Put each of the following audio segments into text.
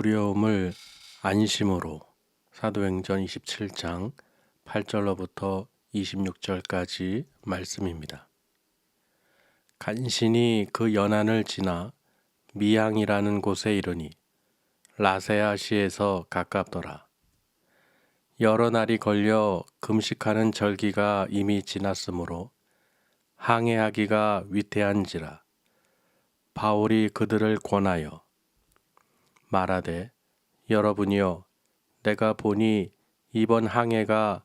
두려움을 안심으로. 사도행전 27장 8절로부터 26절까지 말씀입니다. 간신히 그 연안을 지나 미향이라는 곳에 이르니 라세아시에서 가깝더라. 여러 날이 걸려 금식하는 절기가 이미 지났으므로 항해하기가 위태한지라. 바울이 그들을 권하여 말하되, 여러분이여, 내가 보니 이번 항해가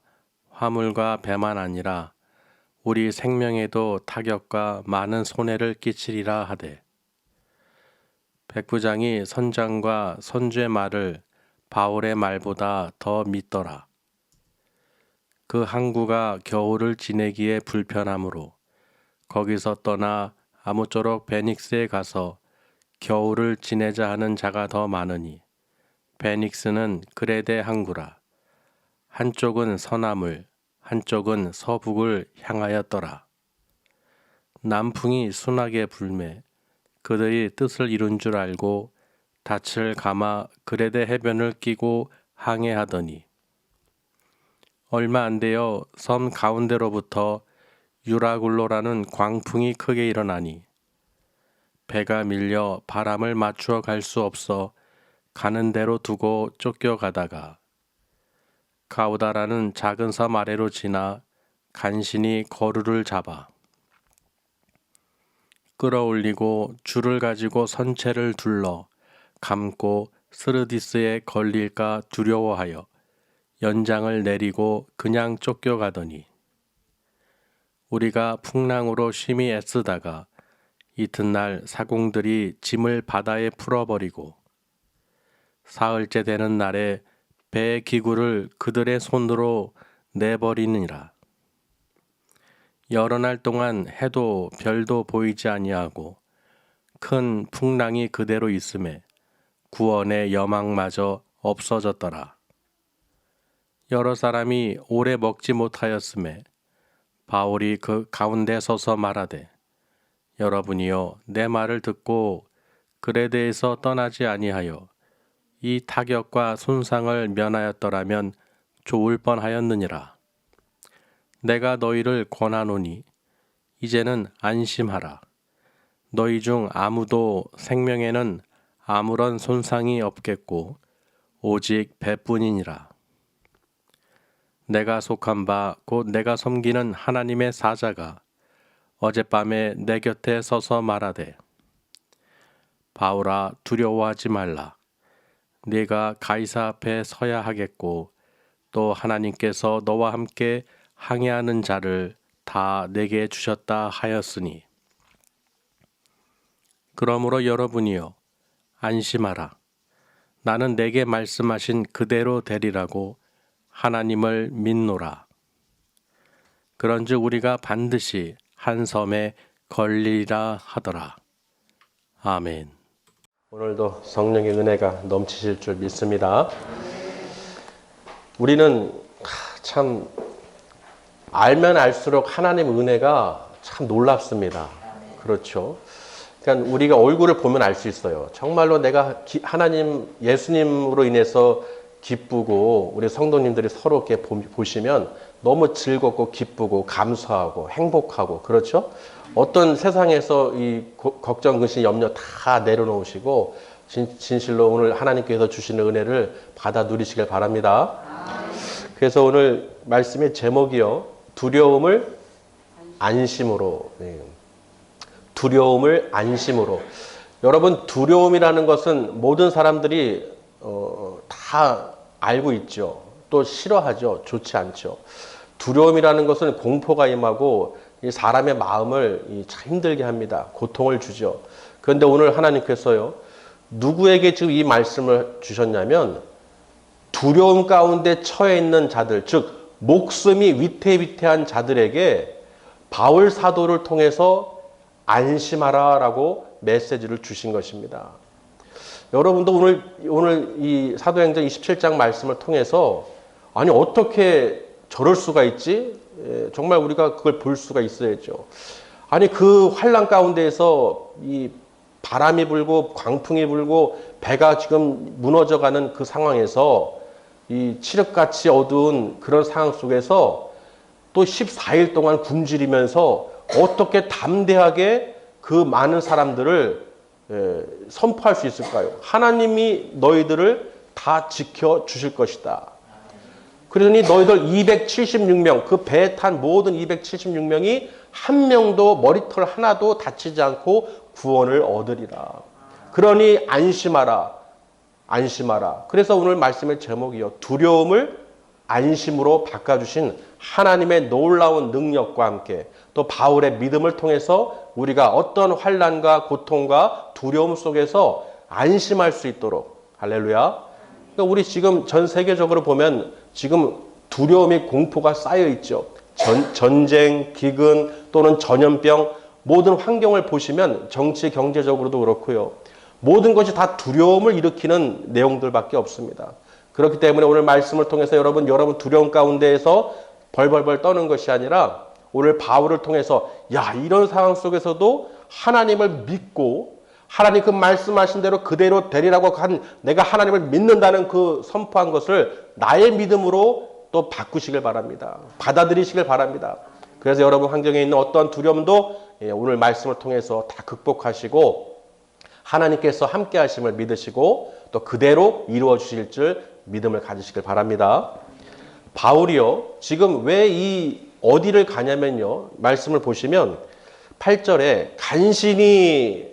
화물과 배만 아니라 우리 생명에도 타격과 많은 손해를 끼치리라 하되, 백부장이 선장과 선주의 말을 바울의 말보다 더 믿더라. 그 항구가 겨울을 지내기에 불편하므로 거기서 떠나 아무쪼록 베닉스에 가서 겨울을 지내자 하는 자가 더 많으니, 베닉스는 그레데 항구라. 한쪽은 서남을, 한쪽은 서북을 향하였더라. 남풍이 순하게 불매 그들이 뜻을 이룬 줄 알고 닻을 감아 그레데 해변을 끼고 항해하더니, 얼마 안 되어 섬 가운데로부터 유라굴로라는 광풍이 크게 일어나니 배가 밀려 바람을 맞추어 갈 수 없어 가는 대로 두고 쫓겨가다가 가우다라는 작은 섬 아래로 지나 간신히 거루를 잡아 끌어올리고 줄을 가지고 선체를 둘러 감고 스르디스에 걸릴까 두려워하여 연장을 내리고 그냥 쫓겨가더니, 우리가 풍랑으로 심히 애쓰다가 이튿날 사공들이 짐을 바다에 풀어버리고 사흘째 되는 날에 배의 기구를 그들의 손으로 내버리니라. 여러 날 동안 해도 별도 보이지 아니하고 큰 풍랑이 그대로 있음에 구원의 여망마저 없어졌더라. 여러 사람이 오래 먹지 못하였음에 바울이 그 가운데 서서 말하되, 여러분이여, 내 말을 듣고 그레데에서 떠나지 아니하여 이 타격과 손상을 면하였더라면 좋을 뻔하였느니라. 내가 너희를 권하노니 이제는 안심하라. 너희 중 아무도 생명에는 아무런 손상이 없겠고 오직 배뿐이니라. 내가 속한 바 곧 내가 섬기는 하나님의 사자가 어젯밤에 내 곁에 서서 말하되, 바울아, 두려워하지 말라. 네가 가이사 앞에 서야 하겠고 또 하나님께서 너와 함께 항해하는 자를 다 내게 주셨다 하였으니, 그러므로 여러분이여, 안심하라. 나는 내게 말씀하신 그대로 되리라고 하나님을 믿노라. 그런즉 우리가 반드시 한 섬에 걸리리라 하더라. 아멘. 오늘도 성령의 은혜가 넘치실 줄 믿습니다. 우리는 참 알면 알수록 하나님의 은혜가 참 놀랍습니다. 그렇죠. 그러니까 우리가 얼굴을 보면 알 수 있어요. 정말로 내가 하나님, 예수님으로 인해서 기쁘고 우리 성도님들이 서로 이렇게 보시면 너무 즐겁고 기쁘고 감사하고 행복하고, 그렇죠? 어떤 세상에서 이 걱정, 근심, 염려 다 내려놓으시고 진실로 오늘 하나님께서 주시는 은혜를 받아 누리시길 바랍니다. 그래서 오늘 말씀의 제목이요, 두려움을 안심으로. 두려움을 안심으로. 여러분, 두려움이라는 것은 모든 사람들이 다 알고 있죠. 또 싫어하죠. 좋지 않죠. 두려움이라는 것은 공포가 임하고 이 사람의 마음을 참 힘들게 합니다. 고통을 주죠. 그런데 오늘 하나님께서요, 누구에게 지금 이 말씀을 주셨냐면, 두려움 가운데 처해 있는 자들, 즉 목숨이 위태위태한 자들에게 바울 사도를 통해서 안심하라라고 메시지를 주신 것입니다. 여러분도 오늘 이 사도행전 27장 말씀을 통해서, 아니 어떻게 저럴 수가 있지? 정말 우리가 그걸 볼 수가 있어야죠. 아니 그 환난 가운데에서 이 바람이 불고 광풍이 불고 배가 지금 무너져가는 그 상황에서 이 칠흑같이 어두운 그런 상황 속에서 또 14일 동안 굶주리면서 어떻게 담대하게 그 많은 사람들을 선포할 수 있을까요? 하나님이 너희들을 다 지켜주실 것이다. 그러니 너희들 276명, 그 배에 탄 모든 276명이 한 명도 머리털 하나도 다치지 않고 구원을 얻으리라. 그러니 안심하라. 안심하라. 그래서 오늘 말씀의 제목이요. 두려움을 안심으로 바꿔주신 하나님의 놀라운 능력과 함께 또 바울의 믿음을 통해서 우리가 어떤 환난과 고통과 두려움 속에서 안심할 수 있도록 할렐루야. 그러니까 우리 지금 전 세계적으로 보면 지금 두려움이 공포가 쌓여 있죠. 전쟁, 기근 또는 전염병 모든 환경을 보시면 정치 경제적으로도 그렇고요. 모든 것이 다 두려움을 일으키는 내용들밖에 없습니다. 그렇기 때문에 오늘 말씀을 통해서 여러분 두려움 가운데에서 벌벌벌 떠는 것이 아니라 오늘 바울을 통해서 이런 상황 속에서도 하나님을 믿고 하나님 그 말씀하신 대로 그대로 되리라고 한 내가 하나님을 믿는다는 그 선포한 것을 나의 믿음으로 또 바꾸시길 바랍니다. 받아들이시길 바랍니다. 그래서 여러분 환경에 있는 어떤 두려움도 오늘 말씀을 통해서 다 극복하시고 하나님께서 함께 하심을 믿으시고 또 그대로 이루어 주실 줄 믿음을 가지시길 바랍니다. 바울이요. 지금 왜 어디를 가냐면요. 말씀을 보시면 8절에 간신히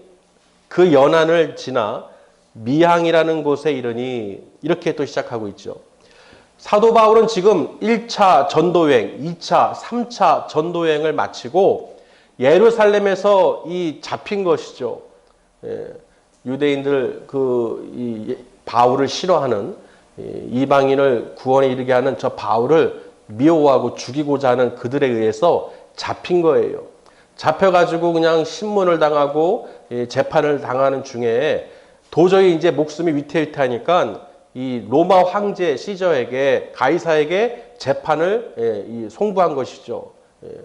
그 연한을 지나 미항이라는 곳에 이르니 이렇게 또 시작하고 있죠. 사도 바울은 지금 1차 전도여행, 2차, 3차 전도여행을 마치고 예루살렘에서 잡힌 것이죠. 유대인들 바울을 싫어하는 이방인을 구원에 이르게 하는 저 바울을 미워하고 죽이고자 하는 그들에 의해서 잡힌 거예요. 잡혀가지고 그냥 신문을 당하고 재판을 당하는 중에 도저히 이제 목숨이 위태위태하니까 이 로마 황제 시저에게 가이사에게 재판을 송부한 것이죠.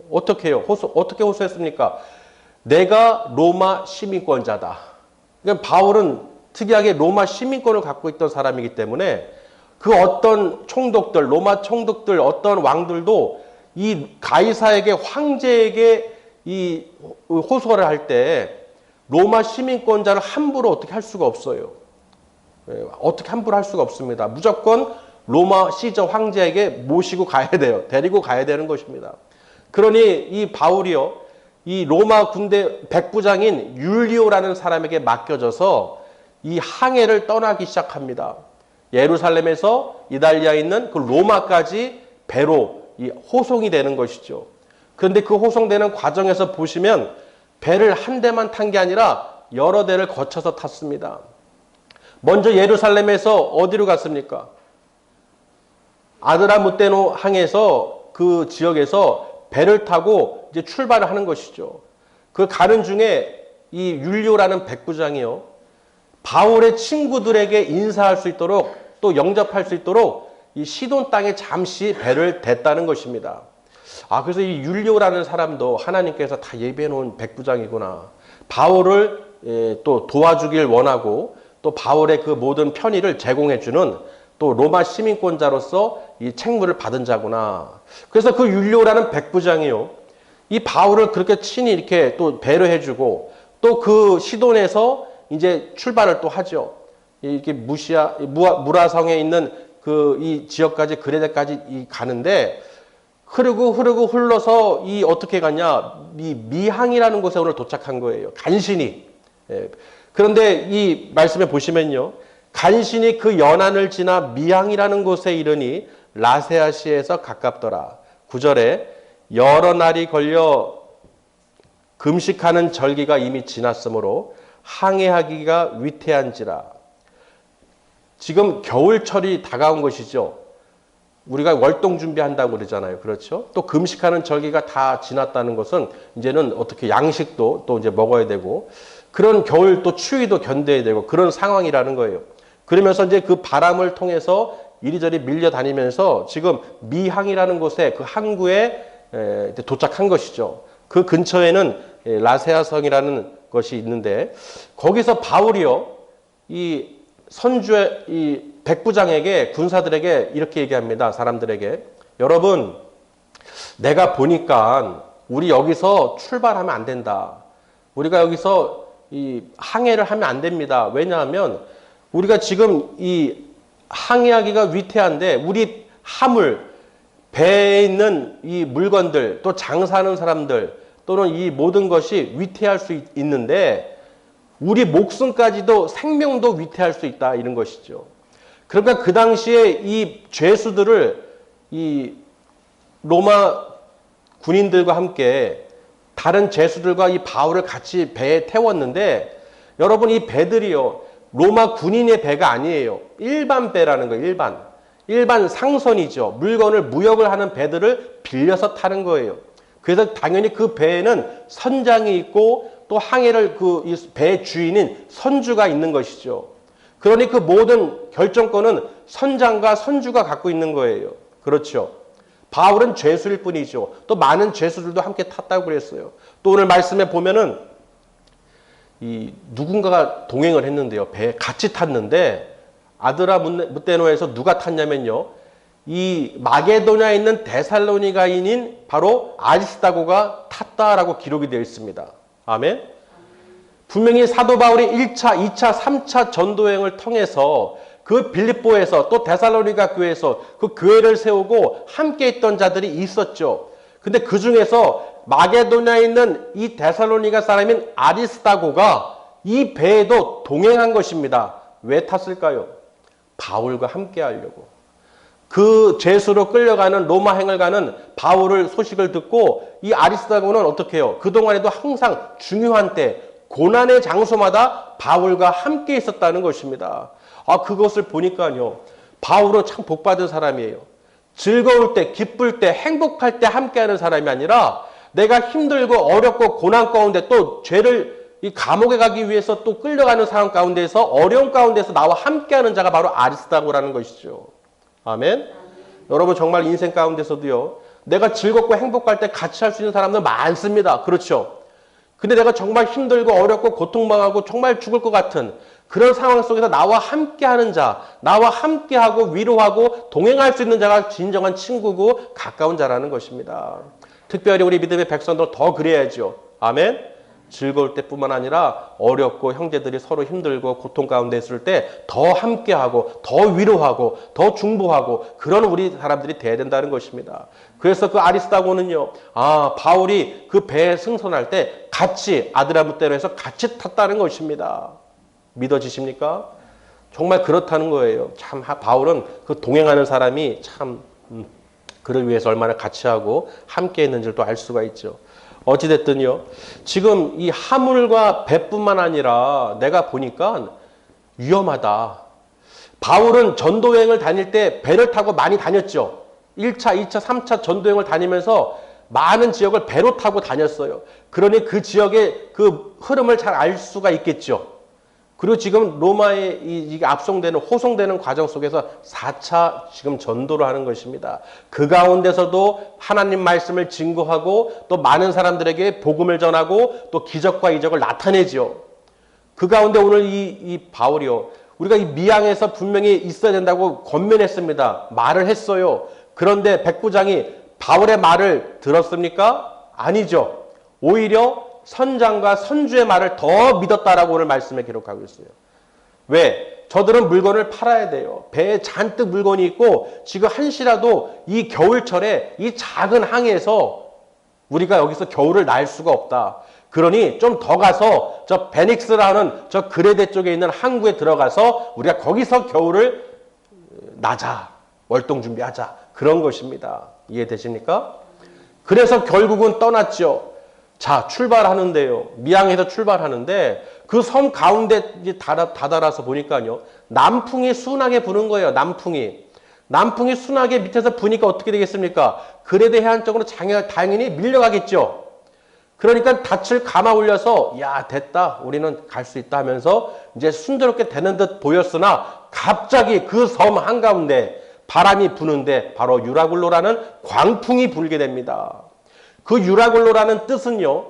어떻게 해요? 어떻게 호소했습니까? 내가 로마 시민권자다. 그러니까 바울은 특이하게 로마 시민권을 갖고 있던 사람이기 때문에 그 어떤 총독들, 로마 총독들, 어떤 왕들도 이 가이사에게 황제에게 이 호소를 할 때 로마 시민권자를 함부로 어떻게 할 수가 없어요. 어떻게 함부로 할 수가 없습니다. 무조건 로마 시저 황제에게 모시고 가야 돼요. 데리고 가야 되는 것입니다. 그러니 이 바울이요, 이 로마 군대 백부장인 율리오라는 사람에게 맡겨져서 이 항해를 떠나기 시작합니다. 예루살렘에서 이달리아에 있는 그 로마까지 배로 호송이 되는 것이죠. 그런데 그 호송되는 과정에서 보시면 배를 한 대만 탄 게 아니라 여러 대를 거쳐서 탔습니다. 먼저 예루살렘에서 어디로 갔습니까? 아드라무테노 항에서 그 지역에서 배를 타고 이제 출발을 하는 것이죠. 그 가는 중에 이 율리오라는 백부장이요, 바울의 친구들에게 인사할 수 있도록 또 영접할 수 있도록 이 시돈 땅에 잠시 배를 댔다는 것입니다. 그래서 이 율리오라는 사람도 하나님께서 다 예비해 놓은 백부장이구나. 바울을 또 도와주길 원하고 또 바울의 그 모든 편의를 제공해 주는 또 로마 시민권자로서 이 책무를 받은 자구나. 그래서 그 율리오라는 백부장이요, 이 바울을 그렇게 친히 이렇게 또 배려해 주고 또 그 시돈에서 이제 출발을 또 하죠. 이렇게 무라성에 있는 이 지역까지 그레데까지 가는데 흐르고 흘러서 어떻게 가냐, 이 미항이라는 곳에 오늘 도착한 거예요. 간신히. 그런데 이 말씀에 보시면요, 간신히 그 연안을 지나 미항이라는 곳에 이르니 라세아시에서 가깝더라. 9절에 여러 날이 걸려 금식하는 절기가 이미 지났으므로 항해하기가 위태한지라. 지금 겨울철이 다가온 것이죠. 우리가 월동 준비한다고 그러잖아요. 그렇죠? 또 금식하는 절기가 다 지났다는 것은 이제는 어떻게 양식도 또 이제 먹어야 되고 그런 겨울 또 추위도 견뎌야 되고 그런 상황이라는 거예요. 그러면서 이제 그 바람을 통해서 이리저리 밀려다니면서 지금 미항이라는 곳에 그 항구에 도착한 것이죠. 그 근처에는 라세아성이라는 것이 있는데 거기서 바울이요 이 선주의 이 백부장에게 군사들에게 이렇게 얘기합니다. 사람들에게 여러분 내가 보니까 우리 여기서 출발하면 안 된다. 우리가 여기서 이 항해를 하면 안 됩니다. 왜냐하면 우리가 지금 이 항해하기가 위태한데 우리 화물 배에 있는 이 물건들 또 장사하는 사람들 또는 이 모든 것이 위태할 수 있는데 우리 목숨까지도 생명도 위태할 수 있다 이런 것이죠. 그러니까 그 당시에 이 죄수들을 이 로마 군인들과 함께 다른 죄수들과 이 바울을 같이 배에 태웠는데 여러분 이 배들이요 로마 군인의 배가 아니에요. 일반 배라는 거예요. 일반 상선이죠. 물건을 무역을 하는 배들을 빌려서 타는 거예요. 그래서 당연히 그 배에는 선장이 있고 또 항해를 그 배 주인인 선주가 있는 것이죠. 그러니 그 모든 결정권은 선장과 선주가 갖고 있는 거예요. 그렇죠. 바울은 죄수일 뿐이죠. 또 많은 죄수들도 함께 탔다고 그랬어요. 또 오늘 말씀에 보면은 이 누군가가 동행을 했는데요. 배에 같이 탔는데 아드라무테노에서 누가 탔냐면요. 이 마게도냐에 있는 데살로니가인인 바로 아리스다고가 탔다라고 기록이 되어 있습니다. 아멘. 분명히 사도 바울이 1차, 2차, 3차 전도여행을 통해서 그 빌립보에서 또 데살로니가 교회에서 그 교회를 세우고 함께 있던 자들이 있었죠. 근데 그 중에서 마게도냐에 있는 이 데살로니가 사람인 아리스다고가 이 배에도 동행한 것입니다. 왜 탔을까요? 바울과 함께 하려고. 그 죄수로 끌려가는 로마행을 가는 바울을 소식을 듣고 이 아리스다고는 어떻게 해요? 그동안에도 항상 중요한 때 고난의 장소마다 바울과 함께 있었다는 것입니다. 그것을 보니까요. 바울은 참 복받은 사람이에요. 즐거울 때, 기쁠 때, 행복할 때 함께하는 사람이 아니라 내가 힘들고 어렵고 고난 가운데 또 죄를 이 감옥에 가기 위해서 또 끌려가는 상황 가운데서 어려운 가운데서 나와 함께하는 자가 바로 아리스다고라는 것이죠. 아멘. 여러분 정말 인생 가운데서도요. 내가 즐겁고 행복할 때 같이 할 수 있는 사람들 많습니다. 그렇죠. 근데 내가 정말 힘들고 어렵고 고통당하고 정말 죽을 것 같은 그런 상황 속에서 나와 함께하는 자, 나와 함께하고 위로하고 동행할 수 있는 자가 진정한 친구고 가까운 자라는 것입니다. 특별히 우리 믿음의 백성들 더 그래야죠. 아멘. 즐거울 때뿐만 아니라 어렵고 형제들이 서로 힘들고 고통 가운데 있을 때 더 함께하고 더 위로하고 더 중보하고 그런 우리 사람들이 돼야 된다는 것입니다. 그래서 그 아리스다고는요. 바울이 그 배에 승선할 때 같이 아드라무테노에서 같이 탔다는 것입니다. 믿어지십니까? 정말 그렇다는 거예요. 참 바울은 그 동행하는 사람이 참 그를 위해서 얼마나 같이 하고 함께 했는지를 또 알 수가 있죠. 어찌됐든요. 지금 이 화물과 배뿐만 아니라 내가 보니까 위험하다. 바울은 전도여행을 다닐 때 배를 타고 많이 다녔죠. 1차, 2차, 3차 전도여행을 다니면서 많은 지역을 배로 타고 다녔어요. 그러니 그 지역의 그 흐름을 잘 알 수가 있겠죠. 그리고 지금 로마에 이게 호송되는 과정 속에서 4차 지금 전도를 하는 것입니다. 그 가운데서도 하나님 말씀을 증거하고 또 많은 사람들에게 복음을 전하고 또 기적과 이적을 나타내죠. 그 가운데 오늘 이 바울이요. 우리가 이 미양에서 분명히 있어야 된다고 권면했습니다. 말을 했어요. 그런데 백부장이 바울의 말을 들었습니까? 아니죠. 오히려 선장과 선주의 말을 더 믿었다라고 오늘 말씀에 기록하고 있어요. 왜? 저들은 물건을 팔아야 돼요. 배에 잔뜩 물건이 있고 지금 한시라도 이 겨울철에 이 작은 항에서 우리가 여기서 겨울을 날 수가 없다. 그러니 좀 더 가서 저 베닉스라는 저 그레데 쪽에 있는 항구에 들어가서 우리가 거기서 겨울을 나자. 월동 준비하자. 그런 것입니다. 이해되십니까? 그래서 결국은 떠났죠. 자, 출발하는데요. 미양에서 출발하는데 그 섬 가운데 다다라서 보니까요. 남풍이 순하게 부는 거예요. 남풍이 순하게 밑에서 부니까 어떻게 되겠습니까? 그레데 해안 쪽으로 당연히 밀려가겠죠. 그러니까 닻을 감아 올려서 야 됐다. 우리는 갈 수 있다 하면서 이제 순조롭게 되는 듯 보였으나 갑자기 그 섬 한가운데 바람이 부는데 바로 유라굴로라는 광풍이 불게 됩니다. 그 유라굴로라는 뜻은요.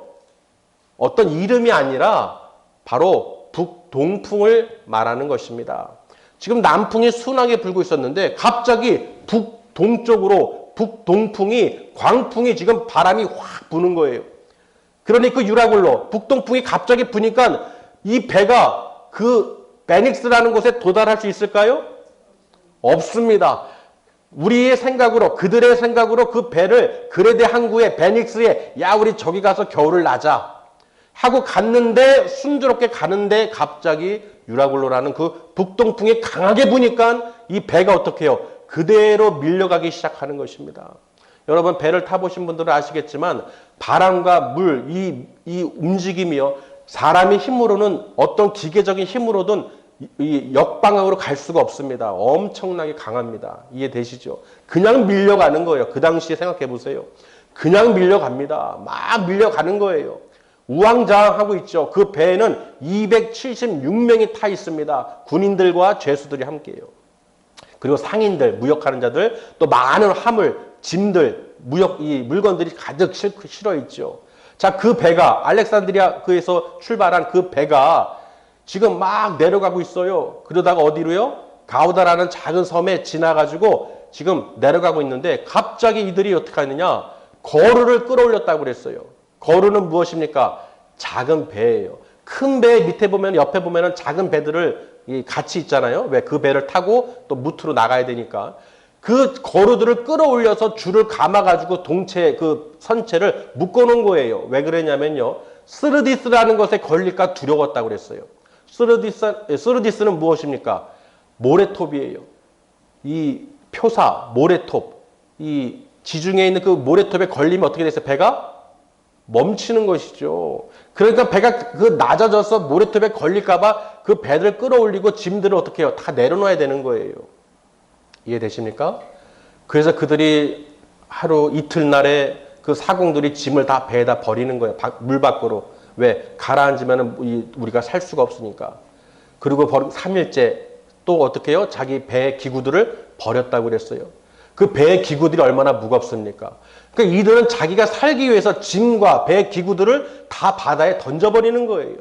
어떤 이름이 아니라 바로 북동풍을 말하는 것입니다. 지금 남풍이 순하게 불고 있었는데 갑자기 북동쪽으로 북동풍이 광풍이 지금 바람이 확 부는 거예요. 그러니 그 유라굴로 북동풍이 갑자기 부니까 이 배가 그 베닉스라는 곳에 도달할 수 있을까요? 없습니다. 우리의 생각으로, 그들의 생각으로 그 배를 그레데 항구에 베닉스에 야 우리 저기 가서 겨울을 나자 하고 갔는데, 순조롭게 가는데 갑자기 유라굴로라는 그 북동풍이 강하게 부니까 이 배가 어떻게 해요? 그대로 밀려가기 시작하는 것입니다. 여러분 배를 타보신 분들은 아시겠지만 바람과 물, 이 움직임이요, 사람의 힘으로는, 어떤 기계적인 힘으로든 이 역방향으로 갈 수가 없습니다. 엄청나게 강합니다. 이해되시죠? 그냥 밀려가는 거예요. 그 당시에 생각해 보세요. 그냥 밀려갑니다. 막 밀려가는 거예요. 우왕좌왕하고 있죠. 그 배에는 276명이 타 있습니다. 군인들과 죄수들이 함께해요. 그리고 상인들, 무역하는 자들, 또 많은 화물, 짐들, 이 물건들이 가득 실어 있죠. 자, 그 배가, 알렉산드리아에서 출발한 그 배가 지금 막 내려가고 있어요. 그러다가 어디로요? 가우다라는 작은 섬에 지나가지고 지금 내려가고 있는데 갑자기 이들이 어떻게 하느냐? 거루를 끌어올렸다고 그랬어요. 거루는 무엇입니까? 작은 배예요. 큰 배 밑에 보면, 옆에 보면은 작은 배들을 같이 있잖아요. 왜? 그 배를 타고 또 무트로 나가야 되니까. 그 거루들을 끌어올려서 줄을 감아가지고 동체, 그 선체를 묶어놓은 거예요. 왜 그러냐면요, 스르디스라는 것에 걸릴까 두려웠다고 그랬어요. 스르디스는 무엇입니까? 모래톱이에요. 이 표사, 모래톱, 이 지중해에 있는 그 모래톱에 걸리면 어떻게 됐어요? 배가 멈추는 것이죠. 그러니까 배가 그 낮아져서 모래톱에 걸릴까봐 그 배를 끌어올리고 짐들을 어떻게 해요? 다 내려놔야 되는 거예요. 이해되십니까? 그래서 그들이 하루 이틀날에 그 사공들이 짐을 다 배에다 버리는 거예요. 물 밖으로. 왜? 가라앉으면 우리가 살 수가 없으니까. 그리고 3일째 또 어떻게 해요? 자기 배의 기구들을 버렸다고 그랬어요. 그 배의 기구들이 얼마나 무겁습니까? 그러니까 이들은 자기가 살기 위해서 짐과 배 기구들을 다 바다에 던져버리는 거예요.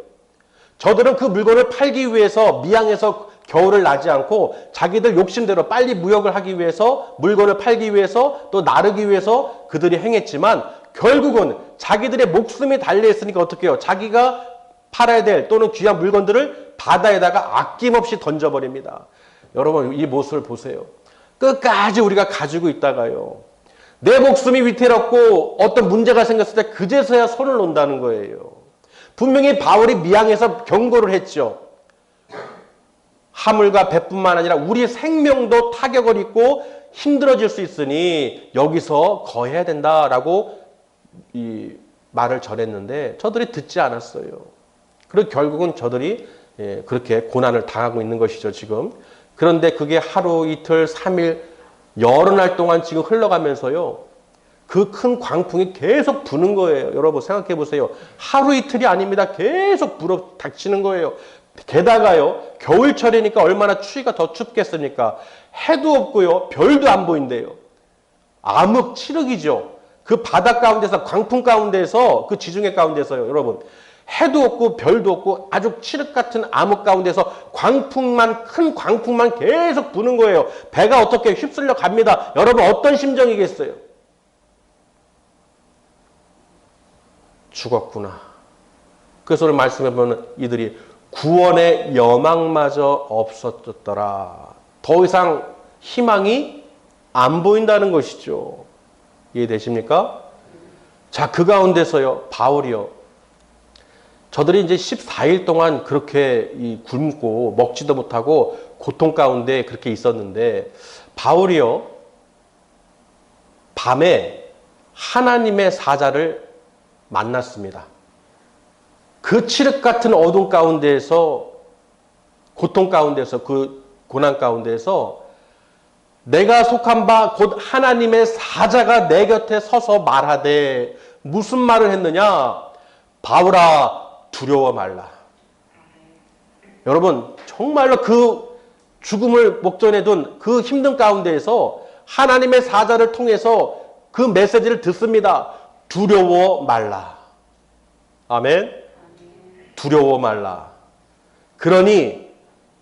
저들은 그 물건을 팔기 위해서 미항에서 겨울을 나지 않고 자기들 욕심대로 빨리 무역을 하기 위해서, 물건을 팔기 위해서, 또 나르기 위해서 그들이 행했지만 결국은 자기들의 목숨이 달려있으니까 어떻게 해요? 자기가 팔아야 될 또는 귀한 물건들을 바다에다가 아낌없이 던져버립니다. 여러분 이 모습을 보세요. 끝까지 우리가 가지고 있다가요, 내 목숨이 위태롭고 어떤 문제가 생겼을 때 그제서야 손을 놓는다는 거예요. 분명히 바울이 미항에서 경고를 했죠. 화물과 배뿐만 아니라 우리 생명도 타격을 입고 힘들어질 수 있으니 여기서 거해야 된다라고 이 말을 전했는데 저들이 듣지 않았어요. 그리고 결국은 저들이 그렇게 고난을 당하고 있는 것이죠, 지금. 그런데 그게 하루, 이틀, 3일, 여러 날 동안 지금 흘러가면서요, 그 큰 광풍이 계속 부는 거예요. 여러분 생각해 보세요. 하루 이틀이 아닙니다. 계속 불어 닥치는 거예요. 게다가요, 겨울철이니까 얼마나 추위가 더 춥겠습니까? 해도 없고요, 별도 안 보인대요. 암흑칠흑이죠. 그 바다 가운데서, 광풍 가운데서, 그 지중해 가운데서요, 여러분. 해도 없고 별도 없고 아주 칠흑 같은 암흑 가운데서 광풍만, 큰 광풍만 계속 부는 거예요. 배가 어떻게 휩쓸려 갑니다. 여러분 어떤 심정이겠어요? 죽었구나. 그래서 오늘 말씀해 보면 이들이 구원의 여망마저 없었더라. 더 이상 희망이 안 보인다는 것이죠. 이해되십니까? 자, 그 가운데서요, 바울이요, 저들이 이제 14일 동안 그렇게 굶고 먹지도 못하고 고통 가운데 그렇게 있었는데, 바울이요, 밤에 하나님의 사자를 만났습니다. 그 칠흑 같은 어둠 가운데에서, 고통 가운데서, 그 고난 가운데에서 내가 속한 바 곧 하나님의 사자가 내 곁에 서서 말하되, 무슨 말을 했느냐? 바울아, 두려워 말라. 여러분 정말로 그 죽음을 목전에 둔 그 힘든 가운데에서 하나님의 사자를 통해서 그 메시지를 듣습니다. 두려워 말라. 아멘. 두려워 말라. 그러니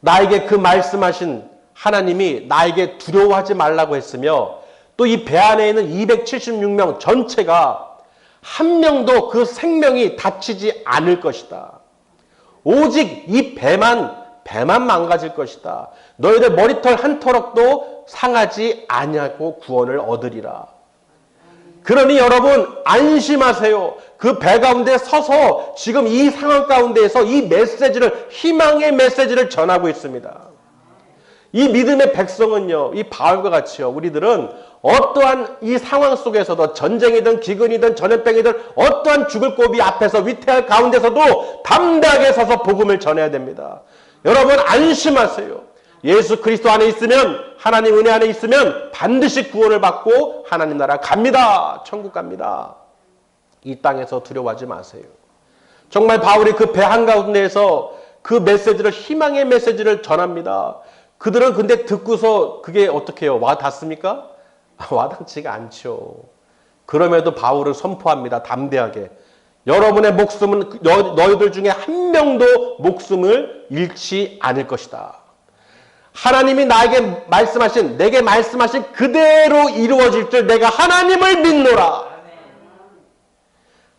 나에게 그 말씀하신 하나님이 나에게 두려워하지 말라고 했으며 또 이 배 안에 있는 276명 전체가 한 명도 그 생명이 다치지 않을 것이다. 오직 이 배만 망가질 것이다. 너희들 머리털 한 터럭도 상하지 아니하고 구원을 얻으리라. 그러니 여러분 안심하세요. 그 배 가운데 서서 지금 이 상황 가운데에서 이 메시지를, 희망의 메시지를 전하고 있습니다. 이 믿음의 백성은요, 이 바울과 같이요, 우리들은 어떠한 이 상황 속에서도 전쟁이든 기근이든 전염병이든 어떠한 죽을 고비 앞에서 위태할 가운데서도 담대하게 서서 복음을 전해야 됩니다. 여러분 안심하세요. 예수 그리스도 안에 있으면, 하나님 은혜 안에 있으면 반드시 구원을 받고 하나님 나라 갑니다. 천국 갑니다. 이 땅에서 두려워하지 마세요. 정말 바울이 그 배 한가운데에서 그 메시지를, 희망의 메시지를 전합니다. 그들은 근데 듣고서 그게 어떻게 해요? 와 닿습니까? 와닿지가 않죠. 그럼에도 바울은 선포합니다. 담대하게. 여러분의 목숨은 너희들 중에 한 명도 목숨을 잃지 않을 것이다. 하나님이 나에게 말씀하신, 내게 말씀하신 그대로 이루어질 줄 내가 하나님을 믿노라.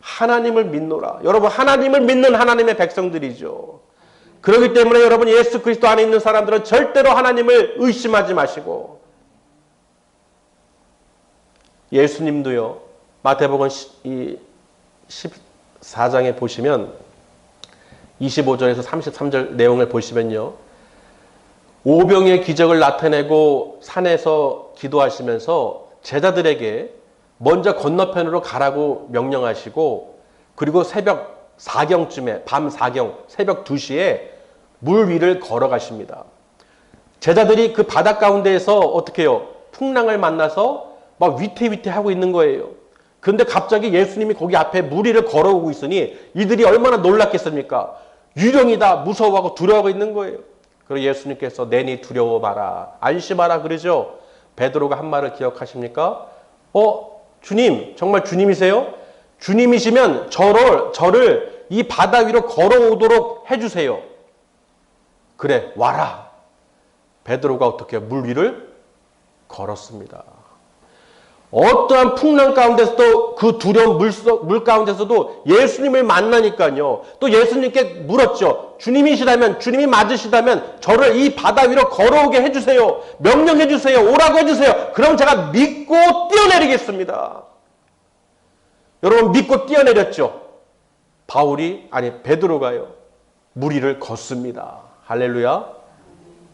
하나님을 믿노라. 여러분 하나님을 믿는 하나님의 백성들이죠. 그렇기 때문에 여러분 예수 그리스도 안에 있는 사람들은 절대로 하나님을 의심하지 마시고, 예수님도요, 마태복음 14장에 보시면 25절에서 33절 내용을 보시면요, 오병의 기적을 나타내고 산에서 기도하시면서 제자들에게 먼저 건너편으로 가라고 명령하시고, 그리고 새벽 4경쯤에, 밤 4경, 새벽 2시에 물 위를 걸어가십니다. 제자들이 그 바닷 가운데에서 어떻게 해요? 풍랑을 만나서 막 위태위태하고 있는 거예요. 그런데 갑자기 예수님이 거기 앞에 물 위를 걸어오고 있으니 이들이 얼마나 놀랐겠습니까? 유령이다, 무서워하고 두려워하고 있는 거예요. 그리고 예수님께서 내니 두려워 마라, 안심하라 그러죠. 베드로가 한 말을 기억하십니까? 주님, 정말 주님이세요? 주님이시면 저를 이 바다 위로 걸어오도록 해주세요. 그래, 와라. 베드로가 어떻게 해요? 물 위를 걸었습니다. 어떠한 풍랑 가운데서도, 그 두려운 물 가운데서도 예수님을 만나니까요, 또 예수님께 물었죠. 주님이시라면, 주님이 맞으시다면 저를 이 바다 위로 걸어오게 해주세요. 명령해 주세요. 오라고 해주세요. 그럼 제가 믿고 뛰어내리겠습니다. 여러분 믿고 뛰어내렸죠. 베드로가요, 물 위를 걷습니다. 할렐루야.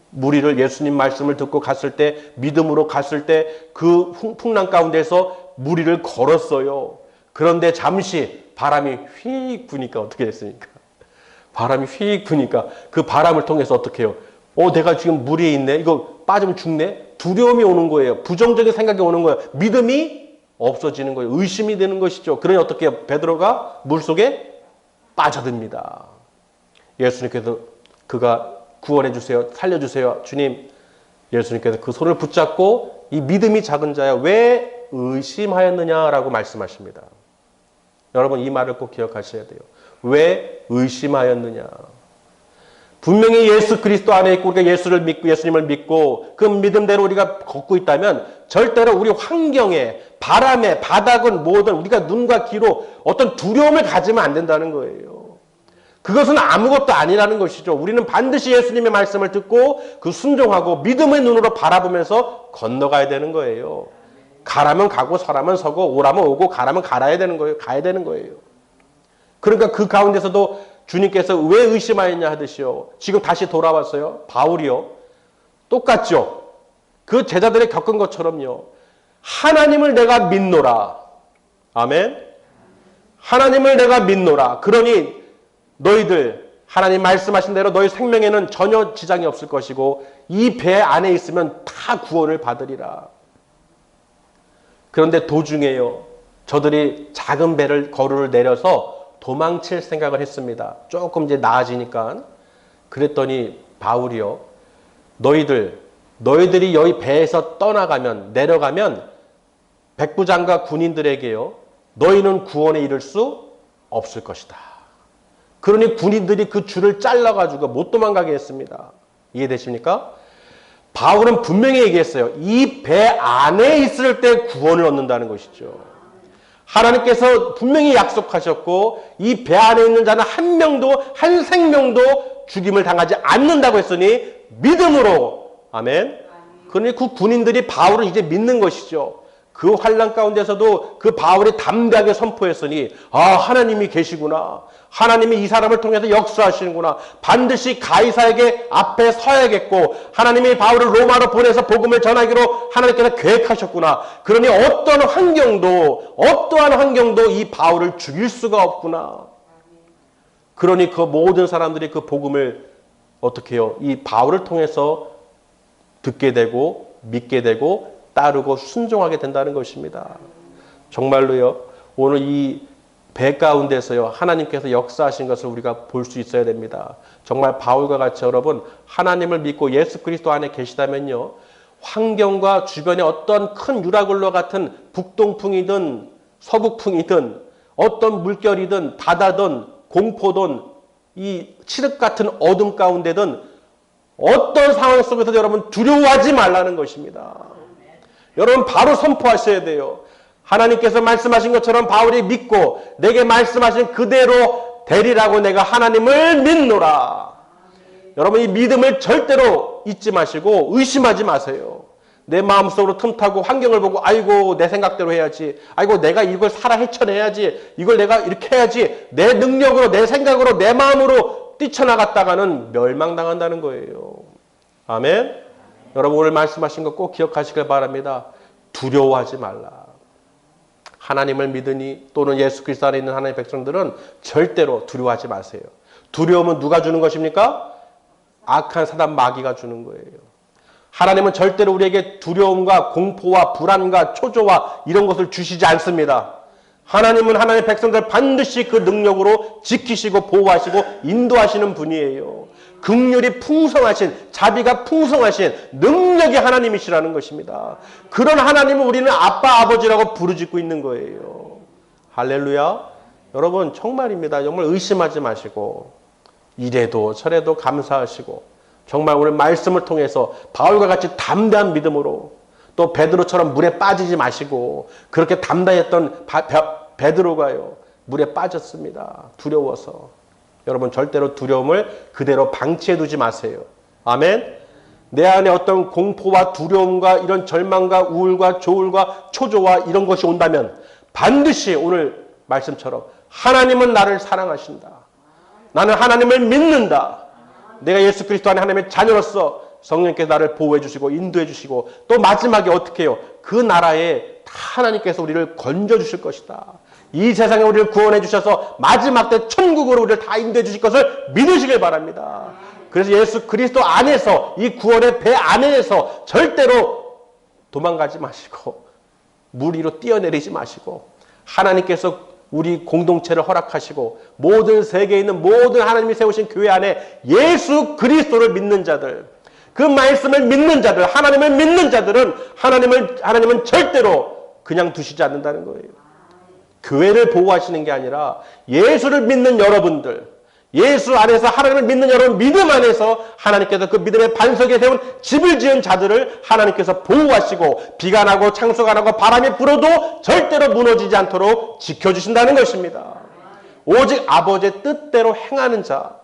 물 위를, 예수님 말씀을 듣고 갔을 때, 믿음으로 갔을 때 그 풍랑 가운데서 물 위를 걸었어요. 그런데 잠시 바람이 휙 부니까 어떻게 됐습니까? 바람이 휙 부니까 그 바람을 통해서 어떻게 해요? 내가 지금 물 위에 있네. 이거 빠지면 죽네. 두려움이 오는 거예요. 부정적인 생각이 오는 거예요. 믿음이 없어지는 거예요. 의심이 되는 것이죠. 그러니 어떻게 해요? 베드로가 물속에 빠져듭니다. 예수님께서 그가 구원해 주세요. 살려주세요. 주님. 예수님께서 그 손을 붙잡고 이 믿음이 작은 자야 왜 의심하였느냐라고 말씀하십니다. 여러분 이 말을 꼭 기억하셔야 돼요. 왜 의심하였느냐. 분명히 예수 그리스도 안에 있고 우리가 예수를 믿고 예수님을 믿고 그 믿음대로 우리가 걷고 있다면 절대로 우리 환경에, 바람에, 바닥은 뭐든 우리가 눈과 귀로 어떤 두려움을 가지면 안 된다는 거예요. 그것은 아무것도 아니라는 것이죠. 우리는 반드시 예수님의 말씀을 듣고 그 순종하고 믿음의 눈으로 바라보면서 건너가야 되는 거예요. 가라면 가고 서라면 서고 오라면 오고 가라면 가야 되는 거예요. 그러니까 그 가운데서도 주님께서 왜 의심하였냐 하듯이요. 지금 다시 돌아왔어요. 바울이요. 똑같죠. 그 제자들이 겪은 것처럼요. 하나님을 내가 믿노라. 아멘. 하나님을 내가 믿노라. 그러니 너희들 하나님 말씀하신 대로 너희 생명에는 전혀 지장이 없을 것이고 이 배 안에 있으면 다 구원을 받으리라. 그런데 도중에요. 저들이 작은 배를 거루를 내려서 도망칠 생각을 했습니다. 조금 이제 나아지니까. 그랬더니 바울이요. 너희들이 여기 배에서 떠나가면, 내려가면 백부장과 군인들에게요. 너희는 구원에 이를 수 없을 것이다. 그러니 군인들이 그 줄을 잘라가지고 못 도망가게 했습니다. 이해되십니까? 바울은 분명히 얘기했어요. 이 배 안에 있을 때 구원을 얻는다는 것이죠. 하나님께서 분명히 약속하셨고 이 배 안에 있는 자는 한 명도 한 생명도 죽임을 당하지 않는다고 했으니 믿음으로 아멘. 그러니 그 군인들이 바울을 이제 믿는 것이죠. 그 환난 가운데서도 그 바울이 담대하게 선포했으니 하나님이 계시구나. 하나님이 이 사람을 통해서 역사하시는구나. 반드시 가이사에게 앞에 서야겠고 하나님이 바울을 로마로 보내서 복음을 전하기로 하나님께서 계획하셨구나. 그러니 어떠한 환경도 이 바울을 죽일 수가 없구나. 그러니 그 모든 사람들이 그 복음을 어떻게 해요? 이 바울을 통해서 듣게 되고 믿게 되고 따르고 순종하게 된다는 것입니다. 정말로요. 오늘 이 배 가운데서요. 하나님께서 역사하신 것을 우리가 볼 수 있어야 됩니다. 정말 바울과 같이 여러분 하나님을 믿고 예수 그리스도 안에 계시다면요. 환경과 주변에 어떤 큰 유라굴로 같은 북동풍이든 서북풍이든 어떤 물결이든 바다든 공포든 이 칠흑 같은 어둠 가운데든 어떤 상황 속에서 여러분 두려워하지 말라는 것입니다. 여러분 바로 선포하셔야 돼요. 하나님께서 말씀하신 것처럼 바울이 믿고 내게 말씀하신 그대로 되리라고 내가 하나님을 믿노라. 여러분 이 믿음을 절대로 잊지 마시고 의심하지 마세요. 내 마음속으로 틈타고 환경을 보고 아이고 내 생각대로 해야지. 아이고 내가 이걸 살아 헤쳐내야지. 이걸 내가 이렇게 해야지. 내 능력으로 내 생각으로 내 마음으로 뛰쳐나갔다가는 멸망당한다는 거예요. 아멘. 여러분 오늘 말씀하신 거 꼭 기억하시길 바랍니다. 두려워하지 말라. 하나님을 믿으니 또는 예수 그리스도 안에 있는 하나님의 백성들은 절대로 두려워하지 마세요. 두려움은 누가 주는 것입니까? 악한 사단 마귀가 주는 거예요. 하나님은 절대로 우리에게 두려움과 공포와 불안과 초조와 이런 것을 주시지 않습니다. 하나님은 하나님의 백성들 반드시 그 능력으로 지키시고 보호하시고 인도하시는 분이에요. 긍휼이 풍성하신, 자비가 풍성하신 능력이 하나님이시라는 것입니다. 그런 하나님을 우리는 아빠, 아버지라고 부르짖고 있는 거예요. 할렐루야. 여러분 정말입니다. 정말 의심하지 마시고 이래도 저래도 감사하시고 정말 오늘 말씀을 통해서 바울과 같이 담대한 믿음으로 또 베드로처럼 물에 빠지지 마시고 그렇게 담대했던 베드로가요. 물에 빠졌습니다. 두려워서. 여러분 절대로 두려움을 그대로 방치해 두지 마세요. 아멘. 내 안에 어떤 공포와 두려움과 이런 절망과 우울과 조울과 초조와 이런 것이 온다면 반드시 오늘 말씀처럼 하나님은 나를 사랑하신다. 나는 하나님을 믿는다. 내가 예수 그리스도 안에 하나님의 자녀로서 성령께서 나를 보호해 주시고 인도해 주시고 또 마지막에 어떻게 해요? 그 나라에 하나님께서 우리를 건져 주실 것이다. 이 세상에 우리를 구원해 주셔서 마지막 때 천국으로 우리를 다 인도해 주실 것을 믿으시길 바랍니다. 그래서 예수 그리스도 안에서 이 구원의 배 안에서 절대로 도망가지 마시고 물 위로 뛰어내리지 마시고 하나님께서 우리 공동체를 허락하시고 모든 세계에 있는 모든 하나님이 세우신 교회 안에 예수 그리스도를 믿는 자들 그 말씀을 믿는 자들 하나님을 믿는 자들은 하나님은 절대로 그냥 두시지 않는다는 거예요. 교회를 보호하시는 게 아니라 예수를 믿는 여러분들 예수 안에서 하나님을 믿는 여러분 믿음 안에서 하나님께서 그 믿음의 반석에 세운 집을 지은 자들을 하나님께서 보호하시고 비가 나고 창수가 나고 바람이 불어도 절대로 무너지지 않도록 지켜주신다는 것입니다. 오직 아버지의 뜻대로 행하는 자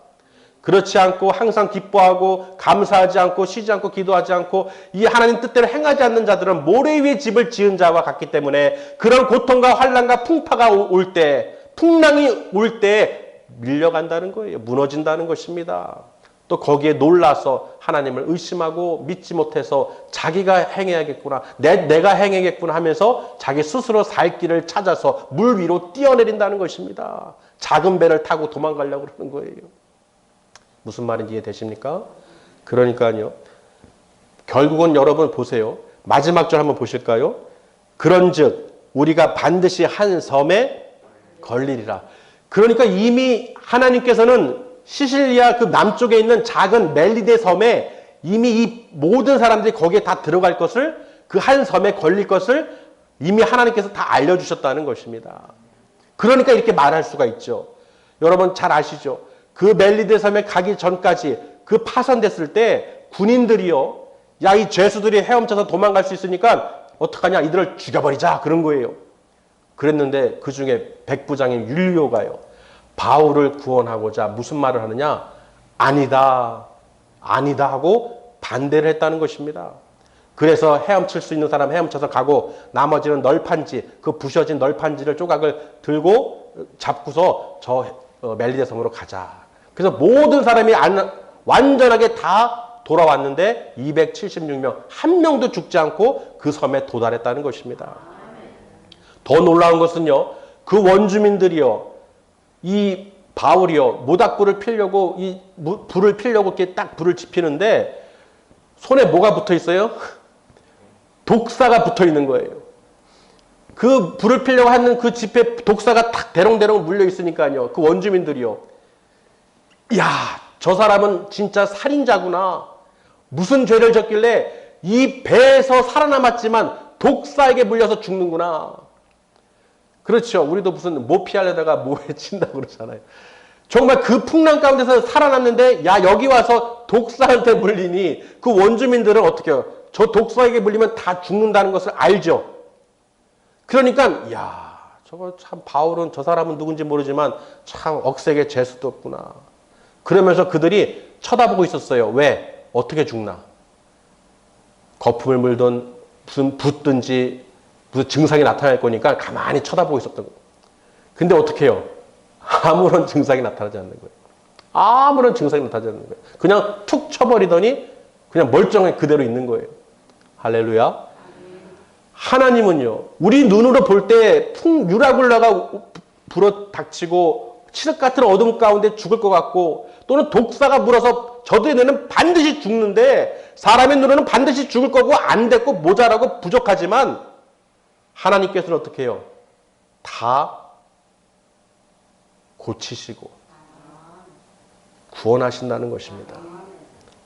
그렇지 않고 항상 기뻐하고 감사하지 않고 쉬지 않고 기도하지 않고 이 하나님 뜻대로 행하지 않는 자들은 모래 위에 집을 지은 자와 같기 때문에 그런 고통과 환난과 풍파가 올 때 풍랑이 올 때 밀려간다는 거예요. 무너진다는 것입니다. 또 거기에 놀라서 하나님을 의심하고 믿지 못해서 자기가 행해야겠구나 내가 행해야겠구나 하면서 자기 스스로 살 길을 찾아서 물 위로 뛰어내린다는 것입니다. 작은 배를 타고 도망가려고 그러는 거예요. 무슨 말인지 이해되십니까? 그러니까요. 결국은 여러분 보세요. 마지막 절 한번 보실까요? 그런즉 우리가 반드시 한 섬에 걸리리라. 그러니까 이미 하나님께서는 시실리아 그 남쪽에 있는 작은 멜리데 섬에 이미 이 모든 사람들이 거기에 다 들어갈 것을 그 한 섬에 걸릴 것을 이미 하나님께서 다 알려주셨다는 것입니다. 그러니까 이렇게 말할 수가 있죠. 여러분 잘 아시죠? 그 멜리데 섬에 가기 전까지 그 파선됐을 때 군인들이요, 야, 이 죄수들이 헤엄쳐서 도망갈 수 있으니까 어떡하냐, 이들을 죽여버리자, 그런 거예요. 그랬는데 그 중에 백부장인 율리오가요, 바울을 구원하고자 무슨 말을 하느냐? 아니다, 아니다 하고 반대를 했다는 것입니다. 그래서 헤엄칠 수 있는 사람 헤엄쳐서 가고, 나머지는 널판지, 그 부셔진 널판지를 조각을 들고 잡고서 저 멜리데 섬으로 가자. 그래서 모든 사람이 완전하게 다 돌아왔는데 276명, 한 명도 죽지 않고 그 섬에 도달했다는 것입니다. 더 놀라운 것은요, 그 원주민들이요, 이 바울이요, 모닥불을 피려고, 이 불을 피려고 이렇게 딱 불을 지피는데 손에 뭐가 붙어 있어요? 독사가 붙어 있는 거예요. 그 불을 피려고 하는 그 집에 독사가 탁 대롱대롱 물려 있으니까요, 그 원주민들이요, 야, 저 사람은 진짜 살인자구나. 무슨 죄를 졌길래 이 배에서 살아남았지만 독사에게 물려서 죽는구나. 그렇죠. 우리도 무슨 모 피하려다가 모에 친다고 그러잖아요. 정말 그 풍랑 가운데서 살아났는데, 야, 여기 와서 독사한테 물리니 그 원주민들은 어떻게 해요? 저 독사에게 물리면 다 죽는다는 것을 알죠. 그러니까 야, 저거 참 바울은, 저 사람은 누군지 모르지만 참 억세게 재수도 없구나. 그러면서 그들이 쳐다보고 있었어요. 왜? 어떻게 죽나? 거품을 물든 무슨 붓든지 무슨 증상이 나타날 거니까 가만히 쳐다보고 있었던 거예요. 근데 어떻게 해요? 아무런 증상이 나타나지 않는 거예요. 아무런 증상이 나타나지 않는 거예요. 그냥 툭 쳐버리더니 그냥 멀쩡하게 그대로 있는 거예요. 할렐루야. 하나님은요, 우리 눈으로 볼 때 풍유라굴라가 불어 닥치고 칠흑 같은 어둠 가운데 죽을 것 같고, 또는 독사가 물어서 저들의 눈에는 반드시 죽는데, 사람의 눈에는 반드시 죽을 거고 안 됐고 모자라고 부족하지만, 하나님께서는 어떻게 해요? 다 고치시고 구원하신다는 것입니다.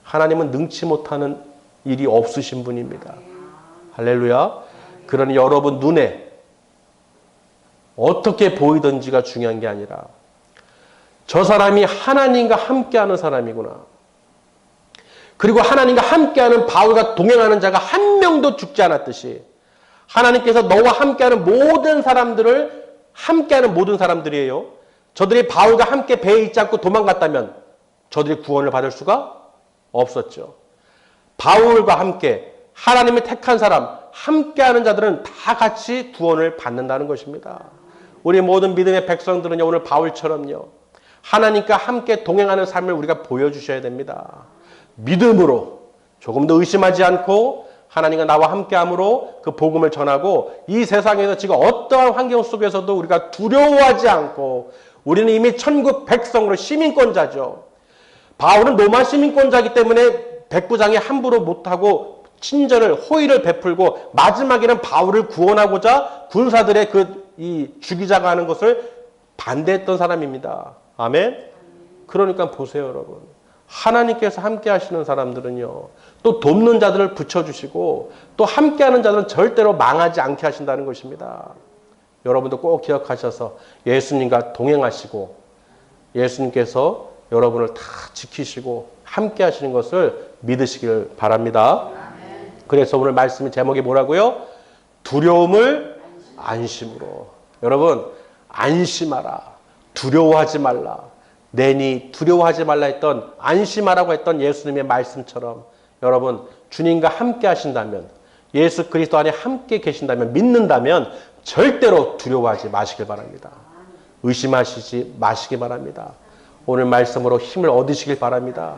하나님은 능치 못하는 일이 없으신 분입니다. 할렐루야. 그러니 여러분 눈에 어떻게 보이든지가 중요한 게 아니라, 저 사람이 하나님과 함께하는 사람이구나. 그리고 하나님과 함께하는 바울과 동행하는 자가 한 명도 죽지 않았듯이, 하나님께서 너와 함께하는 모든 사람들을, 함께하는 모든 사람들이에요, 저들이 바울과 함께 배에 있지 않고 도망갔다면 저들이 구원을 받을 수가 없었죠. 바울과 함께 하나님이 택한 사람, 함께하는 자들은 다 같이 구원을 받는다는 것입니다. 우리 모든 믿음의 백성들은요, 오늘 바울처럼요, 하나님과 함께 동행하는 삶을 우리가 보여주셔야 됩니다. 믿음으로, 조금 더 의심하지 않고 하나님과 나와 함께함으로 그 복음을 전하고, 이 세상에서 지금 어떠한 환경 속에서도 우리가 두려워하지 않고, 우리는 이미 천국 백성으로 시민권자죠. 바울은 로마 시민권자이기 때문에 백부장이 함부로 못하고 친절을, 호의를 베풀고, 마지막에는 바울을 구원하고자 군사들의 이 죽이자가 하는 것을 반대했던 사람입니다. 아멘? 그러니까 보세요, 여러분. 하나님께서 함께 하시는 사람들은요, 또 돕는 자들을 붙여주시고, 또 함께하는 자들은 절대로 망하지 않게 하신다는 것입니다. 여러분도 꼭 기억하셔서 예수님과 동행하시고, 예수님께서 여러분을 다 지키시고 함께 하시는 것을 믿으시길 바랍니다. 그래서 오늘 말씀의 제목이 뭐라고요? 두려움을 안심으로. 여러분, 안심하라. 두려워하지 말라. 내니 두려워하지 말라 했던, 안심하라고 했던 예수님의 말씀처럼, 여러분, 주님과 함께 하신다면, 예수 그리스도 안에 함께 계신다면, 믿는다면 절대로 두려워하지 마시길 바랍니다. 의심하시지 마시기 바랍니다. 오늘 말씀으로 힘을 얻으시길 바랍니다.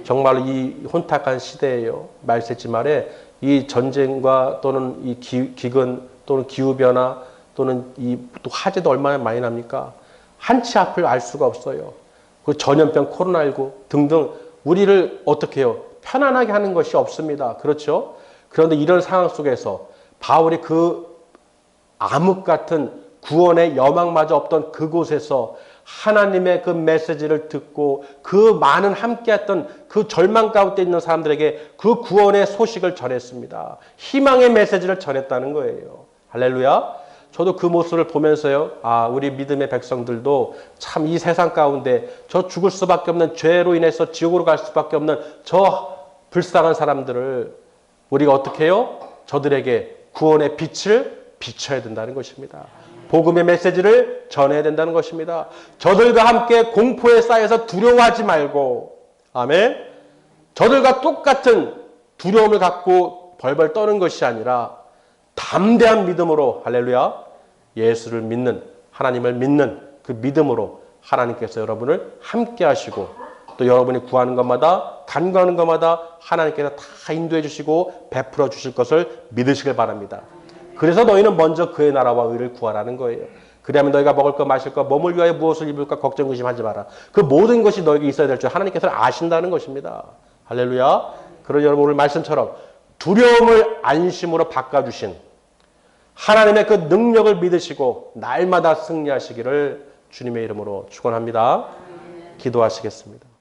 정말로 이 혼탁한 시대에요, 말세지 말에 이 전쟁과 또는 이 기근 또는 기후변화 또는 이 또 화재도 얼마나 많이 납니까? 한치 앞을 알 수가 없어요. 그 전염병, 코로나19 등등 우리를 어떻게 해요? 편안하게 하는 것이 없습니다. 그렇죠? 그런데 이런 상황 속에서 바울이 그 암흑 같은 구원의 여망마저 없던 그곳에서 하나님의 그 메시지를 듣고, 그 많은 함께했던 그 절망 가운데 있는 사람들에게 그 구원의 소식을 전했습니다. 희망의 메시지를 전했다는 거예요. 할렐루야. 저도 그 모습을 보면서요. 아, 우리 믿음의 백성들도 참 이 세상 가운데 저 죽을 수밖에 없는 죄로 인해서 지옥으로 갈 수밖에 없는 저 불쌍한 사람들을 우리가 어떻게 해요? 저들에게 구원의 빛을 비춰야 된다는 것입니다. 복음의 메시지를 전해야 된다는 것입니다. 저들과 함께 공포에 쌓여서 두려워하지 말고, 아멘. 저들과 똑같은 두려움을 갖고 벌벌 떠는 것이 아니라 담대한 믿음으로, 할렐루야, 예수를 믿는, 하나님을 믿는 그 믿음으로 하나님께서 여러분을 함께 하시고 또 여러분이 구하는 것마다, 간구하는 것마다 하나님께서 다 인도해 주시고 베풀어 주실 것을 믿으시길 바랍니다. 그래서 너희는 먼저 그의 나라와 의를 구하라는 거예요. 그리하면 너희가 먹을 것, 마실 것, 몸을 위하여 무엇을 입을까 걱정, 의심하지 마라. 그 모든 것이 너에게 있어야 될 줄 하나님께서 아신다는 것입니다. 할렐루야. 그런 여러분 오늘 말씀처럼 두려움을 안심으로 바꿔주신 하나님의 그 능력을 믿으시고 날마다 승리하시기를 주님의 이름으로 축원합니다. 기도하시겠습니다.